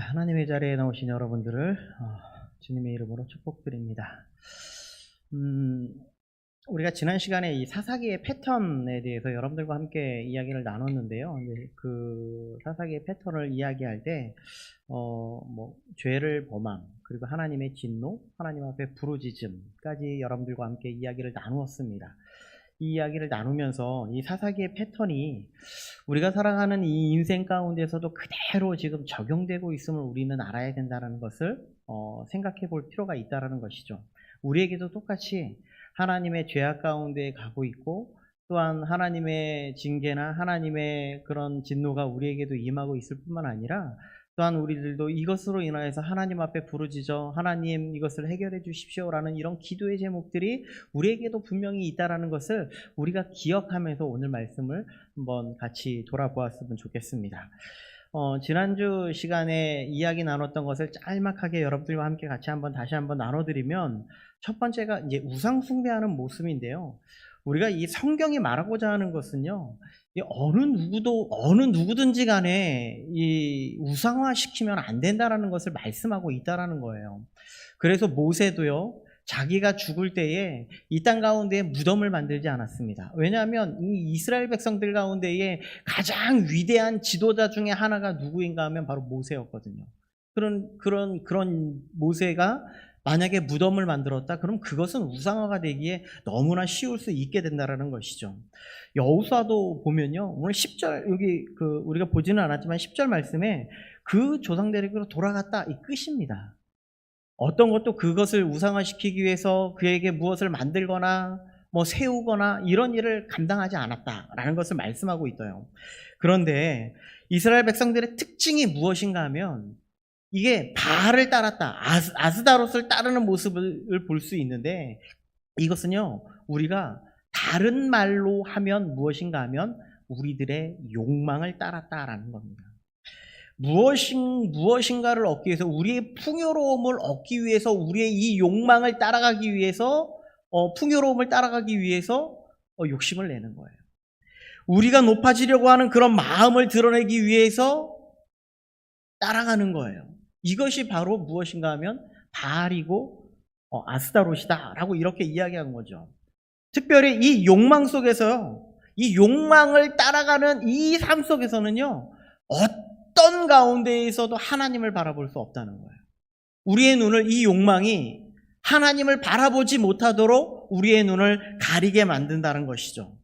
자, 하나님의 자리에 나오신 여러분들을 주님의 이름으로 축복드립니다. 우리가 지난 시간에 이 사사기의 패턴에 대해서 여러분들과 함께 이야기를 나눴는데요. 이제 그 사사기의 패턴을 이야기할 때, 죄를 범함, 그리고 하나님의 진노, 하나님 앞에 부르짖음까지 여러분들과 함께 이야기를 나누었습니다. 이 이야기를 나누면서 이 사사기의 패턴이 우리가 살아가는 이 인생 가운데서도 그대로 지금 적용되고 있음을 우리는 알아야 된다는 것을 생각해 볼 필요가 있다는 것이죠. 우리에게도 똑같이 하나님의 죄악 가운데 가고 있고, 또한 하나님의 징계나 하나님의 그런 진노가 우리에게도 임하고 있을 뿐만 아니라, 또한 우리들도 이것으로 인하여서 하나님 앞에 부르짖어 하나님 이것을 해결해 주십시오라는 이런 기도의 제목들이 우리에게도 분명히 있다는 것을 우리가 기억하면서 오늘 말씀을 한번 같이 돌아보았으면 좋겠습니다. 지난주 시간에 이야기 나눴던 것을 짤막하게 여러분들과 함께 같이 다시 한번 나눠드리면, 첫 번째가 이제 우상 숭배하는 모습인데요. 우리가 이 성경이 말하고자 하는 것은요, 어느 누구든지 간에 이 우상화 시키면 안 된다라는 것을 말씀하고 있다라는 거예요. 그래서 모세도요, 자기가 죽을 때에 이 땅 가운데에 무덤을 만들지 않았습니다. 왜냐하면 이 이스라엘 백성들 가운데에 가장 위대한 지도자 중에 하나가 누구인가 하면 바로 모세였거든요. 그런 모세가 만약에 무덤을 만들었다, 그럼 그것은 우상화가 되기에 너무나 쉬울 수 있게 된다라는 것이죠. 여호수아도 보면요, 오늘 10절, 여기 우리가 보지는 않았지만 10절 말씀에 그 조상들에게로 돌아갔다, 이 끝입니다. 어떤 것도 그것을 우상화시키기 위해서 그에게 무엇을 만들거나 세우거나 이런 일을 감당하지 않았다라는 것을 말씀하고 있어요. 그런데 이스라엘 백성들의 특징이 무엇인가 하면, 이게 바알을 따랐다, 아스다롯을 따르는 모습을 볼 수 있는데, 이것은요, 우리가 다른 말로 하면 무엇인가 하면 우리들의 욕망을 따랐다라는 겁니다. 무엇인가를 얻기 위해서, 우리의 풍요로움을 얻기 위해서, 우리의 이 욕망을 따라가기 위해서, 풍요로움을 따라가기 위해서 욕심을 내는 거예요. 우리가 높아지려고 하는 그런 마음을 드러내기 위해서 따라가는 거예요. 이것이 바로 무엇인가 하면 바알이고 아스다롯이다 라고 이렇게 이야기한 거죠. 특별히 이 욕망 속에서요, 이 욕망을 따라가는 이 삶 속에서는요, 어떤 가운데에서도 하나님을 바라볼 수 없다는 거예요. 우리의 눈을, 이 욕망이 하나님을 바라보지 못하도록 우리의 눈을 가리게 만든다는 것이죠.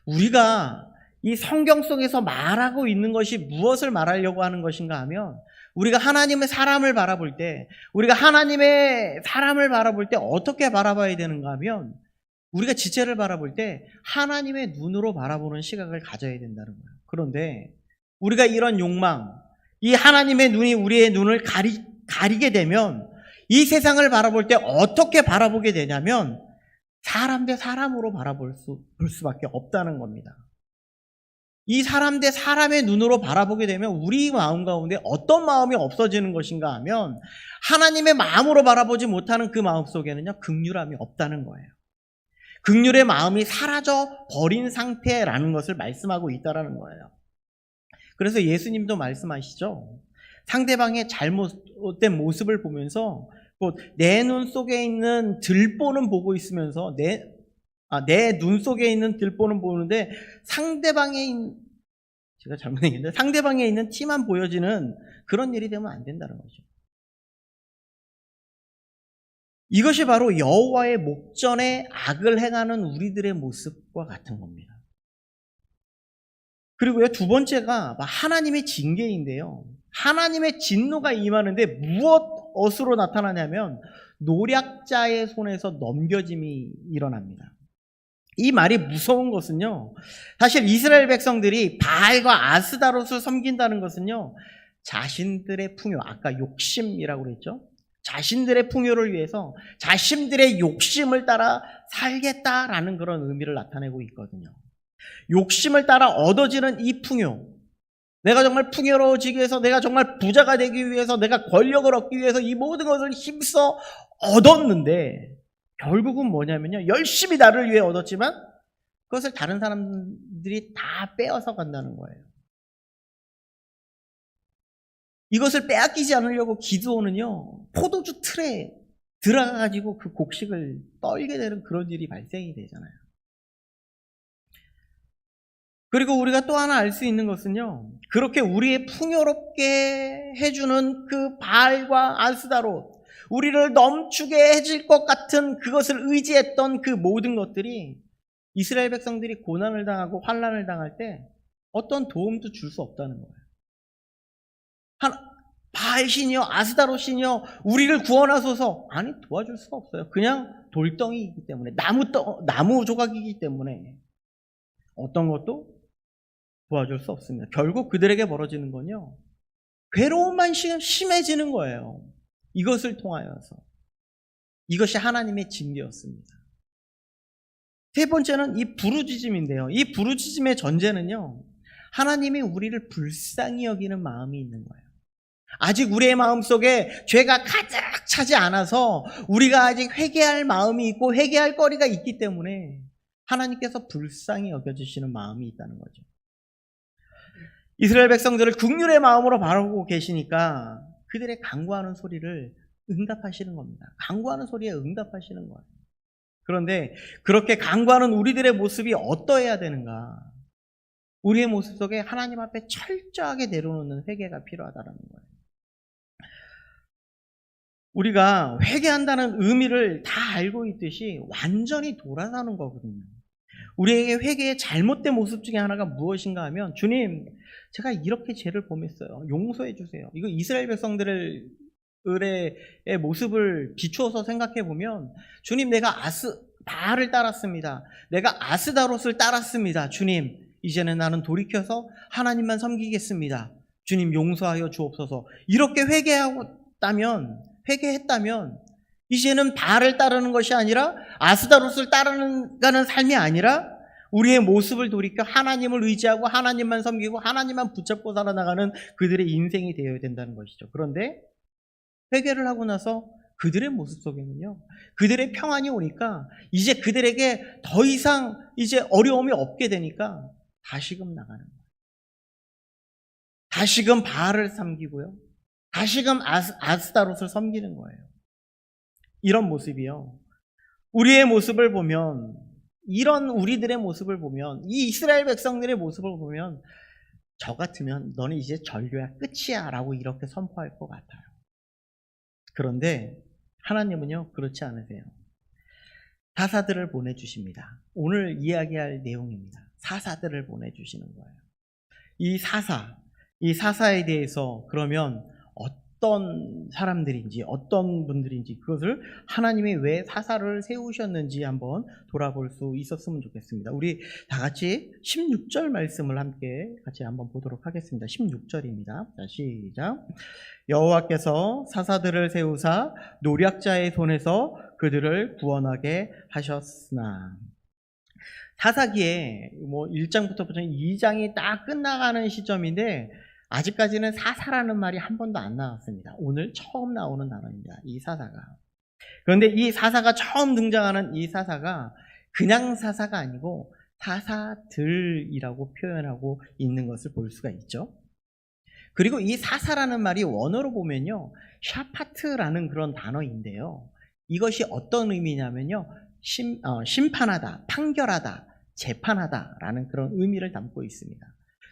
우리가 이 성경 속에서 말하고 있는 것이 무엇을 말하려고 하는 것인가 하면, 우리가 하나님의 사람을 바라볼 때, 어떻게 바라봐야 되는가 하면, 우리가 지체를 바라볼 때 하나님의 눈으로 바라보는 시각을 가져야 된다는 거예요. 그런데 우리가 이런 욕망, 이 하나님의 눈이 우리의 눈을 가리게 되면, 이 세상을 바라볼 때 어떻게 바라보게 되냐면, 사람 대 사람으로 바라볼 수밖에 없다는 겁니다. 이 사람 대 사람의 눈으로 바라보게 되면 우리 마음 가운데 어떤 마음이 없어지는 것인가 하면, 하나님의 마음으로 바라보지 못하는 그 마음 속에는요, 긍휼함이 없다는 거예요. 긍휼의 마음이 사라져 버린 상태라는 것을 말씀하고 있다는 거예요. 그래서 예수님도 말씀하시죠. 상대방의 잘못된 모습을 보면서 내 눈 속에 있는 들보는 보고 있으면서 내 눈 속에 있는 들보는 보는데 상대방에 있는 티만 보여지는 그런 일이 되면 안 된다는 거죠. 이것이 바로 여호와의 목전에 악을 행하는 우리들의 모습과 같은 겁니다. 그리고요, 두 번째가 하나님의 징계인데요. 하나님의 진노가 임하는데 무엇으로 나타나냐면, 노략자의 손에서 넘겨짐이 일어납니다. 이 말이 무서운 것은요, 사실 이스라엘 백성들이 바알과 아스다롯을 섬긴다는 것은요, 자신들의 풍요, 아까 욕심이라고 그랬죠. 자신들의 풍요를 위해서 자신들의 욕심을 따라 살겠다라는 그런 의미를 나타내고 있거든요. 욕심을 따라 얻어지는 이 풍요, 내가 정말 풍요로워지기 위해서, 내가 정말 부자가 되기 위해서, 내가 권력을 얻기 위해서 이 모든 것을 힘써 얻었는데, 결국은 뭐냐면요, 열심히 나를 위해 얻었지만 그것을 다른 사람들이 다 빼앗아 간다는 거예요. 이것을 빼앗기지 않으려고 기드온은요, 포도주 틀에 들어가가지고 그 곡식을 떨게 되는 그런 일이 발생이 되잖아요. 그리고 우리가 또 하나 알 수 있는 것은요, 그렇게 우리의 풍요롭게 해주는 그 바알과 아스다롯, 우리를 넘치게 해줄 것 같은 그것을 의지했던 그 모든 것들이 이스라엘 백성들이 고난을 당하고 환난을 당할 때 어떤 도움도 줄 수 없다는 거예요. 바알신이여 아스다롯신이여 우리를 구원하소서. 아니, 도와줄 수가 없어요. 그냥 돌덩이이기 때문에, 나무 조각이기 때문에 어떤 것도 도와줄 수 없습니다. 결국 그들에게 벌어지는 건요, 괴로움만 심해지는 거예요. 이것을 통하여서. 이것이 하나님의 징계였습니다. 세 번째는 이 부르짖음인데요. 이 부르짖음의 전제는요, 하나님이 우리를 불쌍히 여기는 마음이 있는 거예요. 아직 우리의 마음속에 죄가 가득 차지 않아서 우리가 아직 회개할 마음이 있고 회개할 거리가 있기 때문에 하나님께서 불쌍히 여겨주시는 마음이 있다는 거죠. 이스라엘 백성들을 긍휼의 마음으로 바라보고 계시니까 그들의 간구하는 소리를 응답하시는 겁니다. 간구하는 소리에 응답하시는 거예요. 그런데 그렇게 간구하는 우리들의 모습이 어떠해야 되는가? 우리의 모습 속에 하나님 앞에 철저하게 내려놓는 회개가 필요하다는 거예요. 우리가 회개한다는 의미를 다 알고 있듯이 완전히 돌아서는 거거든요. 우리에게 회개의 잘못된 모습 중에 하나가 무엇인가 하면, 주님, 제가 이렇게 죄를 범했어요. 용서해 주세요. 이거 이스라엘 백성들의 모습을 비추어서 생각해 보면, 주님, 내가 바알을 따랐습니다. 내가 아스다롯을 따랐습니다. 주님, 이제는 나는 돌이켜서 하나님만 섬기겠습니다. 주님, 용서하여 주옵소서. 이렇게 회개했다면 이제는 바알을 따르는 것이 아니라 아스다롯을 따르는 삶이 아니라 우리의 모습을 돌이켜 하나님을 의지하고 하나님만 섬기고 하나님만 붙잡고 살아나가는 그들의 인생이 되어야 된다는 것이죠. 그런데 회개를 하고 나서 그들의 모습 속에는요, 그들의 평안이 오니까 이제 그들에게 더 이상 이제 어려움이 없게 되니까 다시금 나가는 거예요. 다시금 바알을 섬기고요, 다시금 아스다롯을 섬기는 거예요. 이런 모습이요, 우리의 모습을 보면, 이런 우리들의 모습을 보면, 이 이스라엘 백성들의 모습을 보면 저 같으면 너는 이제 전류야, 끝이야 라고 이렇게 선포할 것 같아요. 그런데 하나님은요, 그렇지 않으세요. 사사들을 보내주십니다. 오늘 이야기할 내용입니다. 사사들을 보내주시는 거예요. 이 사사에 대해서 그러면 어떤 사람들인지, 어떤 분들인지, 그것을 하나님이 왜 사사를 세우셨는지 한번 돌아볼 수 있었으면 좋겠습니다. 우리 다 같이 16절 말씀을 함께 같이 한번 보도록 하겠습니다. 16절입니다. 자, 시작. 여호와께서 사사들을 세우사 노략자의 손에서 그들을 구원하게 하셨으나. 사사기에 1장부터 2장이 딱 끝나가는 시점인데 아직까지는 사사라는 말이 한 번도 안 나왔습니다. 오늘 처음 나오는 단어입니다. 이 사사가. 그런데 이 사사가 처음 등장하는 이 사사가 그냥 사사가 아니고 사사들이라고 표현하고 있는 것을 볼 수가 있죠. 그리고 이 사사라는 말이 원어로 보면요, 샤파트라는 그런 단어인데요. 이것이 어떤 의미냐면요, 심판하다, 판결하다, 재판하다라는 그런 의미를 담고 있습니다.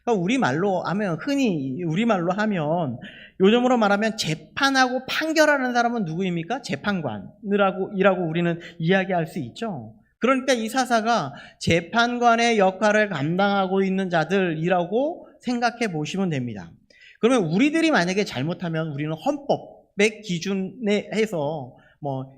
그러니까 흔히 우리말로 하면, 요즘으로 말하면 재판하고 판결하는 사람은 누구입니까? 재판관이라고 우리는 이야기할 수 있죠. 그러니까 이 사사가 재판관의 역할을 감당하고 있는 자들이라고 생각해 보시면 됩니다. 그러면 우리들이 만약에 잘못하면 우리는 헌법의 기준에 해서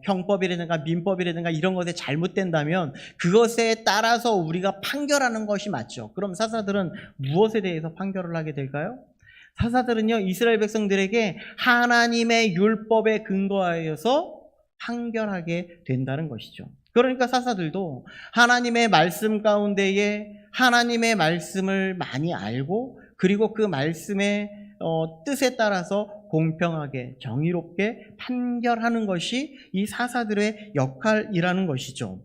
형법이라든가 민법이라든가 이런 것에 잘못된다면 그것에 따라서 우리가 판결하는 것이 맞죠. 그럼 사사들은 무엇에 대해서 판결을 하게 될까요? 사사들은요, 이스라엘 백성들에게 하나님의 율법에 근거하여서 판결하게 된다는 것이죠. 그러니까 사사들도 하나님의 말씀 가운데에 하나님의 말씀을 많이 알고, 그리고 그 말씀의 뜻에 따라서 공평하게 정의롭게 판결하는 것이 이 사사들의 역할이라는 것이죠.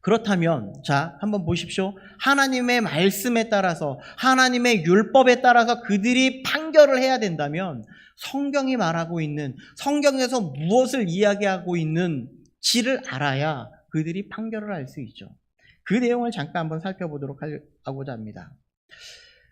그렇다면 자, 한번 보십시오. 하나님의 말씀에 따라서, 하나님의 율법에 따라서 그들이 판결을 해야 된다면 성경이 말하고 있는, 성경에서 무엇을 이야기하고 있는지를 알아야 그들이 판결을 할 수 있죠. 그 내용을 잠깐 한번 살펴보도록 하고자 합니다.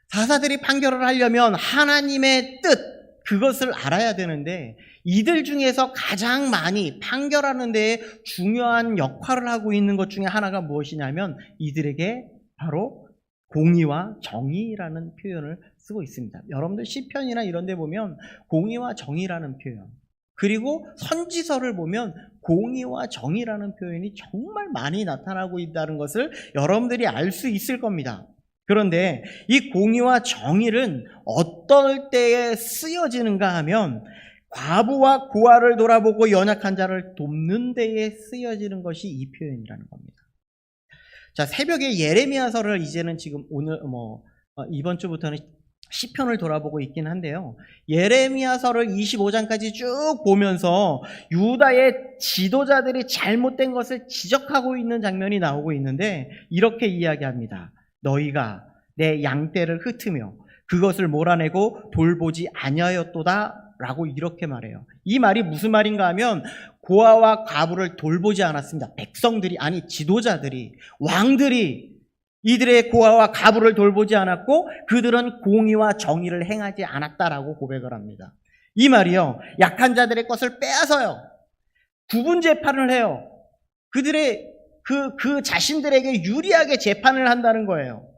사사들이 판결을 하려면 하나님의 뜻, 그것을 알아야 되는데, 이들 중에서 가장 많이 판결하는 데에 중요한 역할을 하고 있는 것 중에 하나가 무엇이냐면 이들에게 바로 공의와 정의라는 표현을 쓰고 있습니다. 여러분들 시편이나 이런 데 보면 공의와 정의라는 표현, 그리고 선지서를 보면 공의와 정의라는 표현이 정말 많이 나타나고 있다는 것을 여러분들이 알 수 있을 겁니다. 그런데 이 공의와 정의는 어떨 때에 쓰여지는가 하면 과부와 고아를 돌아보고 연약한 자를 돕는 데에 쓰여지는 것이 이 표현이라는 겁니다. 자, 새벽에 예레미야서를 이제는 지금 오늘 이번 주부터는 시편을 돌아보고 있긴 한데요. 예레미야서를 25장까지 쭉 보면서 유다의 지도자들이 잘못된 것을 지적하고 있는 장면이 나오고 있는데 이렇게 이야기합니다. 너희가 내 양떼를 흩으며 그것을 몰아내고 돌보지 아니하였도다 라고 이렇게 말해요. 이 말이 무슨 말인가 하면 고아와 과부를 돌보지 않았습니다. 백성들이, 아니 지도자들이, 왕들이 이들의 고아와 과부를 돌보지 않았고 그들은 공의와 정의를 행하지 않았다라고 고백을 합니다. 이 말이요, 약한 자들의 것을 빼앗아요. 구분 재판을 해요. 그들의 그 자신들에게 유리하게 재판을 한다는 거예요.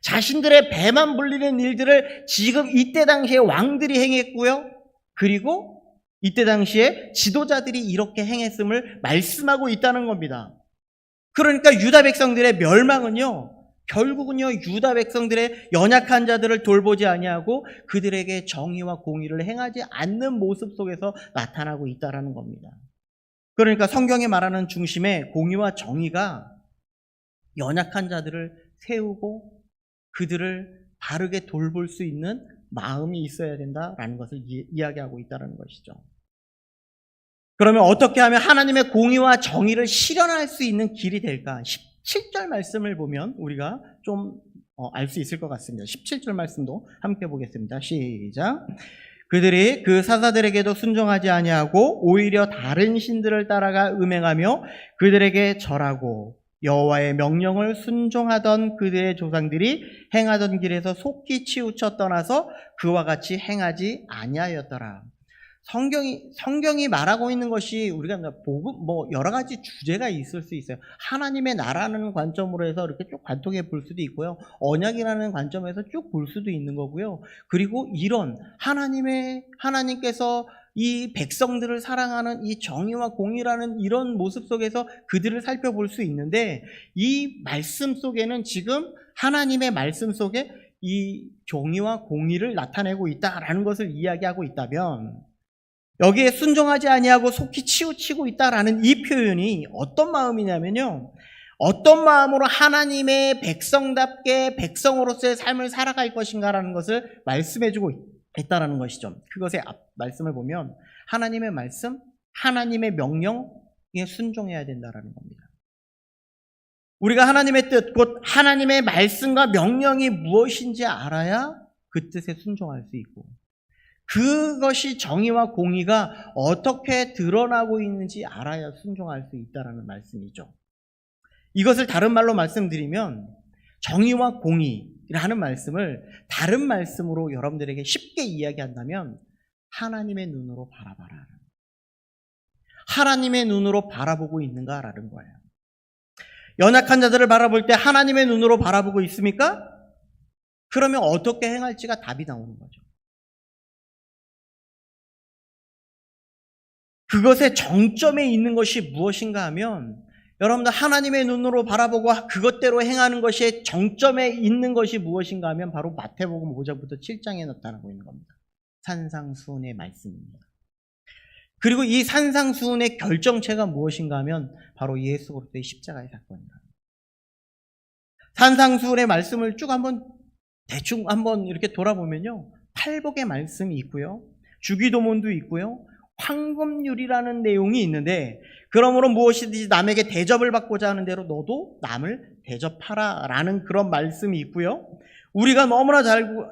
자신들의 배만 불리는 일들을 지금 이때 당시에 왕들이 행했고요. 그리고 이때 당시에 지도자들이 이렇게 행했음을 말씀하고 있다는 겁니다. 그러니까 유다 백성들의 멸망은요, 결국은요, 유다 백성들의 연약한 자들을 돌보지 아니하고 그들에게 정의와 공의를 행하지 않는 모습 속에서 나타나고 있다는 겁니다. 그러니까 성경이 말하는 중심에 공의와 정의가 연약한 자들을 세우고 그들을 바르게 돌볼 수 있는 마음이 있어야 된다라는 것을 이야기하고 있다는 것이죠. 그러면 어떻게 하면 하나님의 공의와 정의를 실현할 수 있는 길이 될까? 17절 말씀을 보면 우리가 좀 알 수 있을 것 같습니다. 17절 말씀도 함께 보겠습니다. 시작. 그들이 그 사사들에게도 순종하지 아니하고 오히려 다른 신들을 따라가 음행하며 그들에게 절하고 여호와의 명령을 순종하던 그들의 조상들이 행하던 길에서 속히 치우쳐 떠나서 그와 같이 행하지 아니하였더라. 성경이 말하고 있는 것이 우리가 복음 여러 가지 주제가 있을 수 있어요. 하나님의 나라는 관점으로 해서 이렇게 쭉 관통해 볼 수도 있고요. 언약이라는 관점에서 쭉 볼 수도 있는 거고요. 그리고 이런 하나님께서 이 백성들을 사랑하는 이 정의와 공의라는 이런 모습 속에서 그들을 살펴볼 수 있는데 이 말씀 속에는 지금 하나님의 말씀 속에 이 정의와 공의를 나타내고 있다라는 것을 이야기하고 있다면 여기에 순종하지 아니하고 속히 치우치고 있다라는 이 표현이 어떤 마음이냐면요, 어떤 마음으로 하나님의 백성답게 백성으로서의 삶을 살아갈 것인가라는 것을 말씀해주고 있다라는 것이죠. 그것의 앞 말씀을 보면 하나님의 말씀, 하나님의 명령에 순종해야 된다라는 겁니다. 우리가 하나님의 뜻, 곧 하나님의 말씀과 명령이 무엇인지 알아야 그 뜻에 순종할 수 있고 그것이 정의와 공의가 어떻게 드러나고 있는지 알아야 순종할 수 있다는 말씀이죠. 이것을 다른 말로 말씀드리면 정의와 공의라는 말씀을 다른 말씀으로 여러분들에게 쉽게 이야기한다면 하나님의 눈으로 바라봐라. 하나님의 눈으로 바라보고 있는가라는 거예요. 연약한 자들을 바라볼 때 하나님의 눈으로 바라보고 있습니까? 그러면 어떻게 행할지가 답이 나오는 거죠. 그것의 정점에 있는 것이 무엇인가 하면 여러분들 하나님의 눈으로 바라보고 그것대로 행하는 것이 정점에 있는 것이 무엇인가 하면 바로 마태복음 5장부터 7장에 나타나고 있는 겁니다. 산상수훈의 말씀입니다. 그리고 이 산상수훈의 결정체가 무엇인가 하면 바로 예수 그리스도의 십자가의 사건입니다. 산상수훈의 말씀을 쭉 대충 한번 이렇게 돌아보면요, 팔복의 말씀이 있고요, 주기도문도 있고요, 황금률이라는 내용이 있는데, 그러므로 무엇이든지 남에게 대접을 받고자 하는 대로 너도 남을 대접하라 라는 그런 말씀이 있고요. 우리가 너무나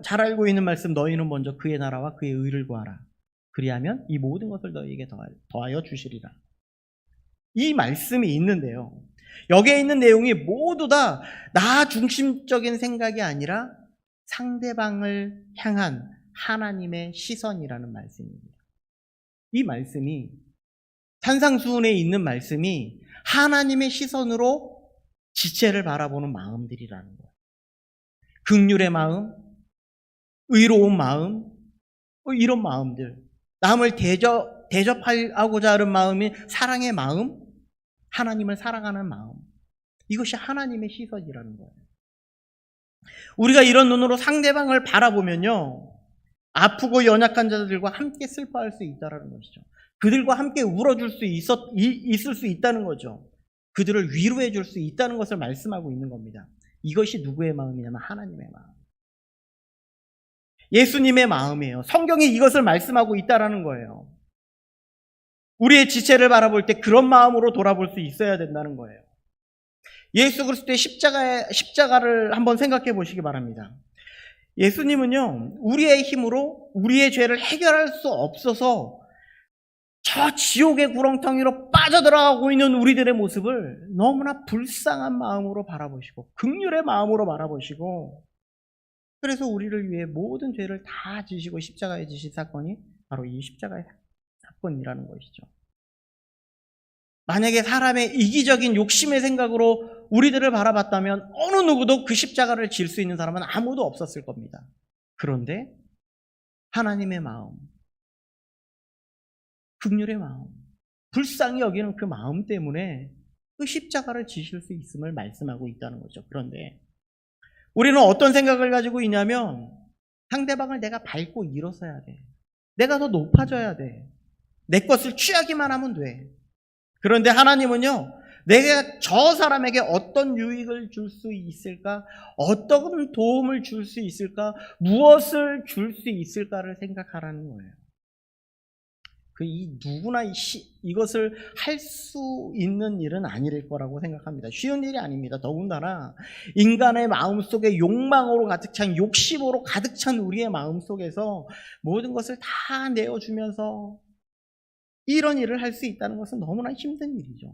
잘 알고 있는 말씀, 너희는 먼저 그의 나라와 그의 의를 구하라. 그리하면 이 모든 것을 너희에게 더하여 주시리라. 이 말씀이 있는데요. 여기에 있는 내용이 모두 다 나 중심적인 생각이 아니라 상대방을 향한 하나님의 시선이라는 말씀입니다. 이 말씀이, 산상수훈에 있는 말씀이 하나님의 시선으로 지체를 바라보는 마음들이라는 거예요. 긍휼의 마음, 의로운 마음, 이런 마음들, 남을 대접하고자 하는 마음이 사랑의 마음, 하나님을 사랑하는 마음, 이것이 하나님의 시선이라는 거예요. 우리가 이런 눈으로 상대방을 바라보면요, 아프고 연약한 자들과 함께 슬퍼할 수 있다는 것이죠. 그들과 함께 울어줄 수 있을 수 있다는 거죠. 그들을 위로해 줄 수 있다는 것을 말씀하고 있는 겁니다. 이것이 누구의 마음이냐면 하나님의 마음, 예수님의 마음이에요. 성경이 이것을 말씀하고 있다는 거예요. 우리의 지체를 바라볼 때 그런 마음으로 돌아볼 수 있어야 된다는 거예요. 예수 그리스도의 십자가를 한번 생각해 보시기 바랍니다. 예수님은요, 우리의 힘으로 우리의 죄를 해결할 수 없어서 저 지옥의 구렁텅이로 빠져들어가고 있는 우리들의 모습을 너무나 불쌍한 마음으로 바라보시고 긍휼의 마음으로 바라보시고, 그래서 우리를 위해 모든 죄를 다 지시고 십자가에 지신 사건이 바로 이 십자가의 사건이라는 것이죠. 만약에 사람의 이기적인 욕심의 생각으로 우리들을 바라봤다면 어느 누구도 그 십자가를 질 수 있는 사람은 아무도 없었을 겁니다. 그런데 하나님의 마음, 긍휼의 마음, 불쌍히 여기는 그 마음 때문에 그 십자가를 지실 수 있음을 말씀하고 있다는 거죠. 그런데 우리는 어떤 생각을 가지고 있냐면, 상대방을 내가 밟고 일어서야 돼, 내가 더 높아져야 돼, 내 것을 취하기만 하면 돼. 그런데 하나님은요, 내가 저 사람에게 어떤 유익을 줄 수 있을까, 어떤 도움을 줄 수 있을까, 무엇을 줄 수 있을까를 생각하라는 거예요. 누구나 이것을 할 수 있는 일은 아닐 거라고 생각합니다. 쉬운 일이 아닙니다. 더군다나 인간의 마음속에 욕망으로 가득 찬, 욕심으로 가득 찬 우리의 마음속에서 모든 것을 다 내어주면서 이런 일을 할 수 있다는 것은 너무나 힘든 일이죠.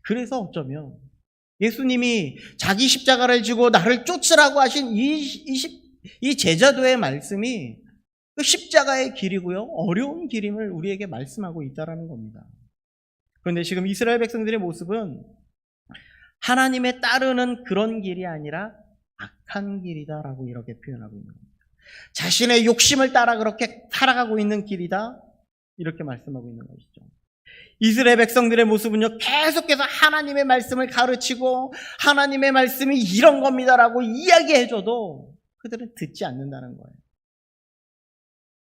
그래서 어쩌면 예수님이 자기 십자가를 지고 나를 쫓으라고 하신 이 제자도의 말씀이 그 십자가의 길이고요, 어려운 길임을 우리에게 말씀하고 있다는 겁니다. 그런데 지금 이스라엘 백성들의 모습은 하나님에 따르는 그런 길이 아니라 악한 길이다라고 이렇게 표현하고 있는 겁니다. 자신의 욕심을 따라 그렇게 살아가고 있는 길이다, 이렇게 말씀하고 있는 것이죠. 이스라엘 백성들의 모습은요, 계속해서 하나님의 말씀을 가르치고 하나님의 말씀이 이런 겁니다라고 이야기해줘도 그들은 듣지 않는다는 거예요.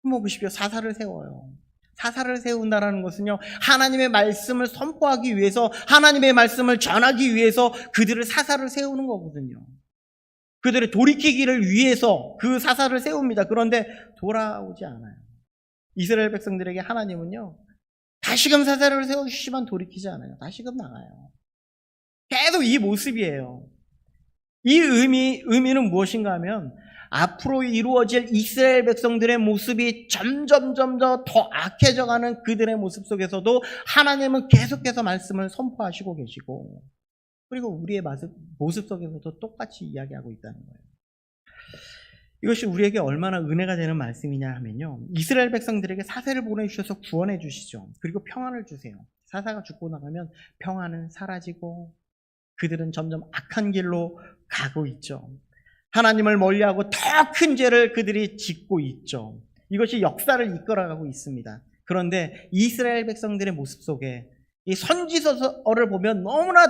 한번 보십시오. 사사를 세워요. 사사를 세운다는 것은요, 하나님의 말씀을 선포하기 위해서, 하나님의 말씀을 전하기 위해서 그들을 사사를 세우는 거거든요. 그들의 돌이키기를 위해서 그 사사를 세웁니다. 그런데 돌아오지 않아요. 이스라엘 백성들에게 하나님은요, 다시금 사사를 세워주시면 돌이키지 않아요. 다시금 나가요. 계속 이 모습이에요. 이 의미는 무엇인가 하면, 앞으로 이루어질 이스라엘 백성들의 모습이 점점 더 악해져가는 그들의 모습 속에서도 하나님은 계속해서 말씀을 선포하시고 계시고, 그리고 우리의 모습 속에서도 똑같이 이야기하고 있다는 거예요. 이것이 우리에게 얼마나 은혜가 되는 말씀이냐 하면요, 이스라엘 백성들에게 사사를 보내주셔서 구원해 주시죠. 그리고 평안을 주세요. 사사가 죽고 나가면 평안은 사라지고 그들은 점점 악한 길로 가고 있죠. 하나님을 멀리하고 더 큰 죄를 그들이 짓고 있죠. 이것이 역사를 이끌어가고 있습니다. 그런데 이스라엘 백성들의 모습 속에 이 선지서를 보면 너무나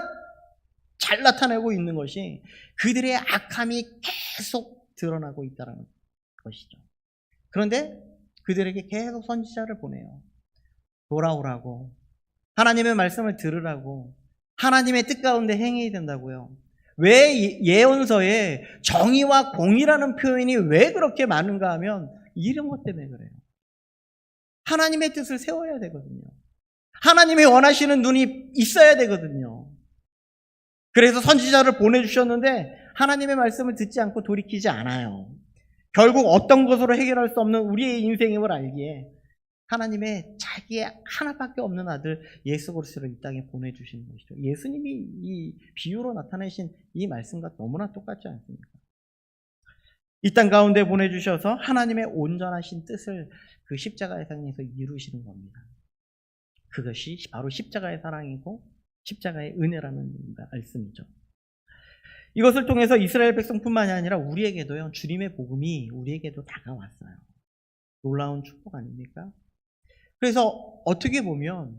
잘 나타내고 있는 것이 그들의 악함이 계속 드러나고 있다는 것이죠. 그런데 그들에게 계속 선지자를 보내요. 돌아오라고, 하나님의 말씀을 들으라고, 하나님의 뜻 가운데 행해야 된다고요. 왜 예언서에 정의와 공의라는 표현이 왜 그렇게 많은가 하면 이런 것 때문에 그래요. 하나님의 뜻을 세워야 되거든요. 하나님이 원하시는 눈이 있어야 되거든요. 그래서 선지자를 보내주셨는데 하나님의 말씀을 듣지 않고 돌이키지 않아요. 결국 어떤 것으로 해결할 수 없는 우리의 인생임을 알기에 하나님의 자기의 하나밖에 없는 아들 예수 그리스도를 이 땅에 보내주시는 것이죠. 예수님이 이 비유로 나타내신 이 말씀과 너무나 똑같지 않습니까? 이 땅 가운데 보내주셔서 하나님의 온전하신 뜻을 그 십자가의 상에서 이루시는 겁니다. 그것이 바로 십자가의 사랑이고 십자가의 은혜라는 말씀이죠. 이것을 통해서 이스라엘 백성뿐만이 아니라 우리에게도요, 주님의 복음이 우리에게도 다가왔어요. 놀라운 축복 아닙니까? 그래서 어떻게 보면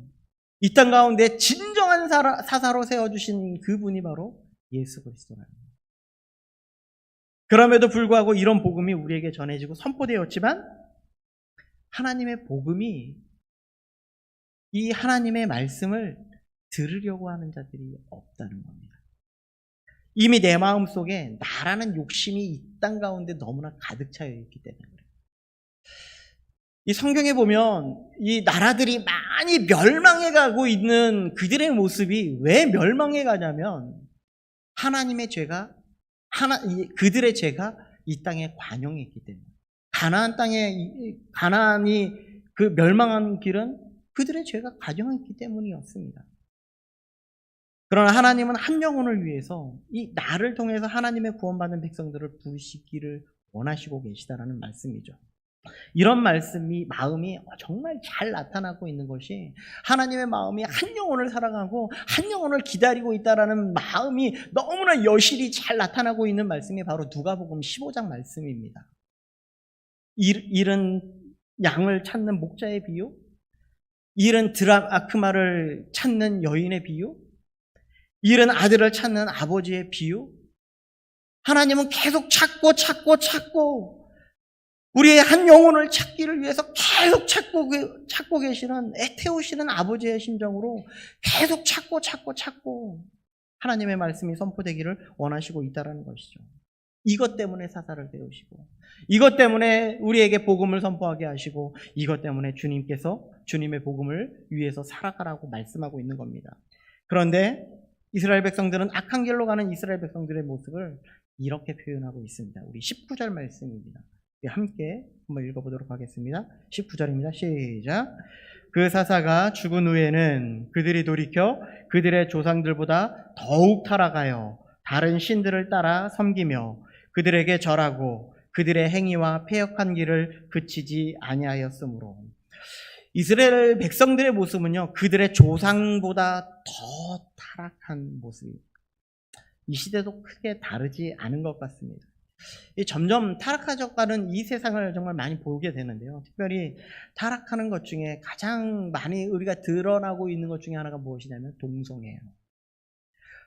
이 땅 가운데 진정한 사사로 세워주신 그분이 바로 예수 그리스도라는 거예요. 그럼에도 불구하고 이런 복음이 우리에게 전해지고 선포되었지만 하나님의 복음이 이 하나님의 말씀을 들으려고 하는 자들이 없다는 겁니다. 이미 내 마음속에 나라는 욕심이 이 땅 가운데 너무나 가득 차여 있기 때문에 그래요. 이 성경에 보면 이 나라들이 많이 멸망해 가고 있는 그들의 모습이 왜 멸망해 가냐면 하나님의 죄가 그들의 죄가 이 땅에 관영했기 때문에 가나안 땅에 가나안이 그 멸망한 길은 그들의 죄가 관영했기 때문이었습니다. 그러나 하나님은 한 영혼을 위해서 이 나를 통해서 하나님의 구원받은 백성들을 부르시기를 원하시고 계시다라는 말씀이죠. 이런 마음이 정말 잘 나타나고 있는 것이 하나님의 마음이 한 영혼을 사랑하고 한 영혼을 기다리고 있다라는 마음이 너무나 여실히 잘 나타나고 있는 말씀이 바로 누가복음 15장 말씀입니다. 잃은 양을 찾는 목자의 비유, 잃은 드라크마를 찾는 여인의 비유, 잃은 아들을 찾는 아버지의 비유. 하나님은 계속 찾고 우리의 한 영혼을 찾기를 위해서 계속 찾고 계시는 애태우시는 아버지의 심정으로 계속 찾고 하나님의 말씀이 선포되기를 원하시고 있다는 것이죠. 이것 때문에 사사를 세우시고 이것 때문에 우리에게 복음을 선포하게 하시고 이것 때문에 주님께서 주님의 복음을 위해서 살아가라고 말씀하고 있는 겁니다. 그런데 이스라엘 백성들은 악한 길로 가는 이스라엘 백성들의 모습을 이렇게 표현하고 있습니다. 우리 19절 말씀입니다. 함께 한번 읽어보도록 하겠습니다. 19절입니다. 시작. 그 사사가 죽은 후에는 그들이 돌이켜 그들의 조상들보다 더욱 타락하여 다른 신들을 따라 섬기며 그들에게 절하고 그들의 행위와 패역한 길을 그치지 아니하였으므로. 이스라엘 백성들의 모습은요, 그들의 조상보다 더 타락한 모습입니다. 이 시대도 크게 다르지 않은 것 같습니다. 점점 타락해져가는 이 세상을 정말 많이 보게 되는데요. 특별히 타락하는 것 중에 가장 많이 우리가 드러나고 있는 것 중에 하나가 무엇이냐면 동성애예요.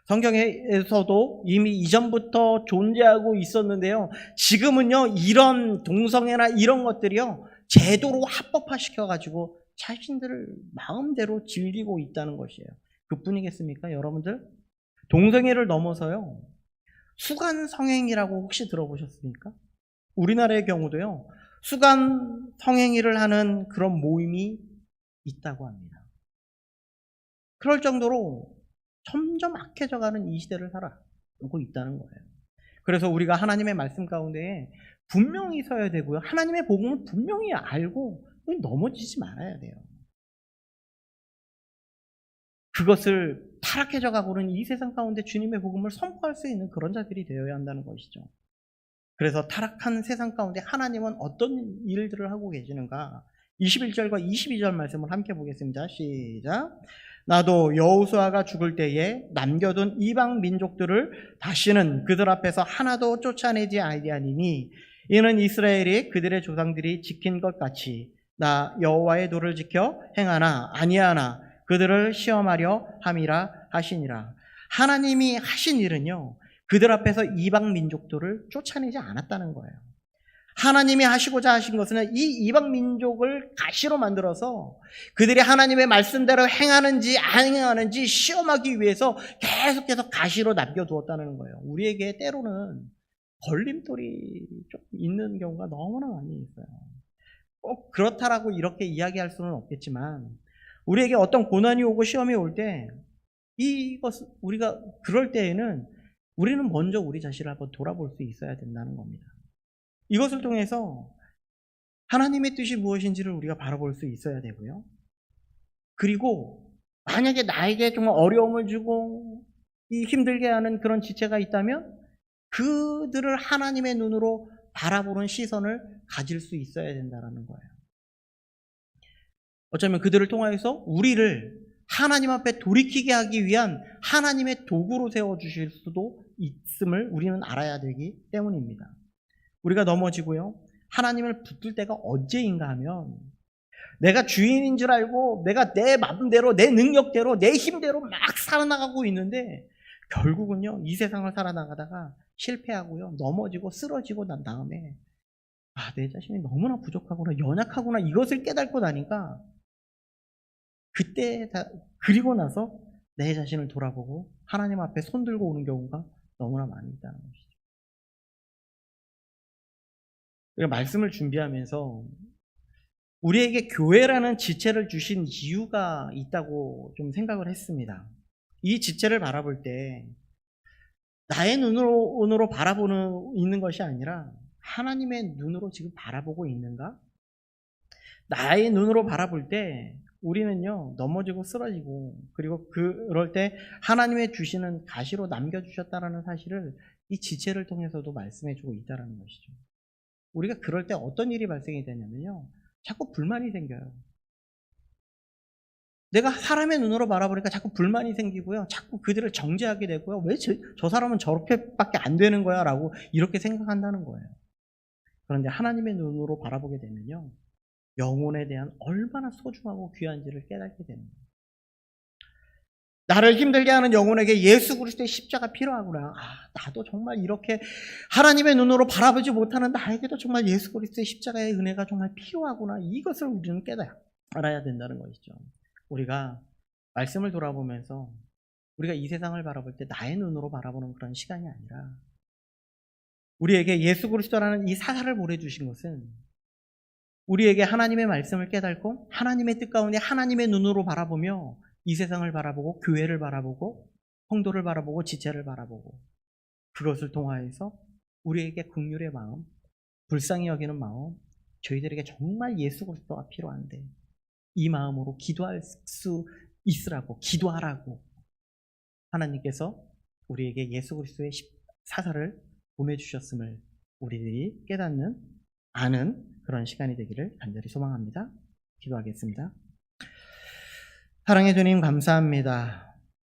성경에서도 이미 이전부터 존재하고 있었는데요. 지금은요, 이런 동성애나 이런 것들이요, 제도로 합법화시켜가지고 자신들을 마음대로 즐기고 있다는 것이에요. 그뿐이겠습니까, 여러분들? 동성애를 넘어서요, 수간 성행위라고 혹시 들어보셨습니까? 우리나라의 경우도요, 수간 성행위를 하는 그런 모임이 있다고 합니다. 그럴 정도로 점점 악해져가는 이 시대를 살아오고 있다는 거예요. 그래서 우리가 하나님의 말씀 가운데 분명히 서야 되고요, 하나님의 복음을 분명히 알고 넘어지지 말아야 돼요. 그것을 타락해져 가고는 이 세상 가운데 주님의 복음을 선포할 수 있는 그런 자들이 되어야 한다는 것이죠. 그래서 타락한 세상 가운데 하나님은 어떤 일들을 하고 계시는가? 21절과 22절 말씀을 함께 보겠습니다. 시작. 나도 여호수아가 죽을 때에 남겨둔 이방 민족들을 다시는 그들 앞에서 하나도 쫓아내지 아니하니니 이는 이스라엘이 그들의 조상들이 지킨 것 같이 나 여호와의 도를 지켜 행하나 아니하나 그들을 시험하려 함이라 하시니라. 하나님이 하신 일은요, 그들 앞에서 이방 민족들을 쫓아내지 않았다는 거예요. 하나님이 하시고자 하신 것은 이 이방 민족을 가시로 만들어서 그들이 하나님의 말씀대로 행하는지 안 행하는지 시험하기 위해서 계속해서 가시로 남겨두었다는 거예요. 우리에게 때로는 걸림돌이 좀 있는 경우가 너무나 많이 있어요. 꼭 그렇다라고 이렇게 이야기할 수는 없겠지만 우리에게 어떤 고난이 오고 시험이 올 때 이것을 우리가 그럴 때에는 우리는 먼저 우리 자신을 한번 돌아볼 수 있어야 된다는 겁니다. 이것을 통해서 하나님의 뜻이 무엇인지를 우리가 바라볼 수 있어야 되고요. 그리고 만약에 나에게 정말 어려움을 주고 힘들게 하는 그런 지체가 있다면 그들을 하나님의 눈으로 바라보는 시선을 가질 수 있어야 된다는 거예요. 어쩌면 그들을 통하여서 우리를 하나님 앞에 돌이키게 하기 위한 하나님의 도구로 세워주실 수도 있음을 우리는 알아야 되기 때문입니다. 우리가 넘어지고요. 하나님을 붙들 때가 언제인가 하면 내가 주인인 줄 알고 내가 내 마음대로 내 능력대로 내 힘대로 막 살아나가고 있는데 결국은요. 이 세상을 살아나가다가 실패하고요. 넘어지고 쓰러지고 난 다음에 내 자신이 너무나 부족하구나 연약하구나 이것을 깨닫고 나니까 그때 그리고 나서 내 자신을 돌아보고 하나님 앞에 손들고 오는 경우가 너무나 많이 있다는 것이죠. 우리가 말씀을 준비하면서 우리에게 교회라는 지체를 주신 이유가 있다고 좀 생각을 했습니다. 이 지체를 바라볼 때 나의 눈으로 바라보는 있는 것이 아니라 하나님의 눈으로 지금 바라보고 있는가? 나의 눈으로 바라볼 때 우리는요 넘어지고 쓰러지고 그리고 그럴 때 하나님의 주시는 가시로 남겨주셨다라는 사실을 이 지체를 통해서도 말씀해주고 있다는 것이죠. 우리가 그럴 때 어떤 일이 발생이 되냐면요 자꾸 불만이 생겨요. 내가 사람의 눈으로 바라보니까 자꾸 불만이 생기고요. 자꾸 그들을 정죄하게 되고요. 왜 저 사람은 저렇게밖에 안 되는 거야? 라고 이렇게 생각한다는 거예요. 그런데 하나님의 눈으로 바라보게 되면요. 영혼에 대한 얼마나 소중하고 귀한지를 깨닫게 됩니다. 나를 힘들게 하는 영혼에게 예수 그리스도의 십자가 필요하구나. 나도 정말 이렇게 하나님의 눈으로 바라보지 못하는 나에게도 정말 예수 그리스도의 십자가의 은혜가 정말 필요하구나. 이것을 우리는 알아야 된다는 것이죠. 우리가 말씀을 돌아보면서 우리가 이 세상을 바라볼 때 나의 눈으로 바라보는 그런 시간이 아니라 우리에게 예수 그리스도라는 이 사사를 보내주신 것은 우리에게 하나님의 말씀을 깨닫고 하나님의 뜻 가운데 하나님의 눈으로 바라보며 이 세상을 바라보고 교회를 바라보고 성도를 바라보고 지체를 바라보고 그것을 통하여서 우리에게 긍휼의 마음, 불쌍히 여기는 마음, 저희들에게 정말 예수 그리스도가 필요한데 이 마음으로 기도할 수 있으라고 기도하라고 하나님께서 우리에게 예수 그리스도의 사사를 보내주셨음을 우리들이 깨닫는 아는 그런 시간이 되기를 간절히 소망합니다. 기도하겠습니다. 사랑해 주님 감사합니다.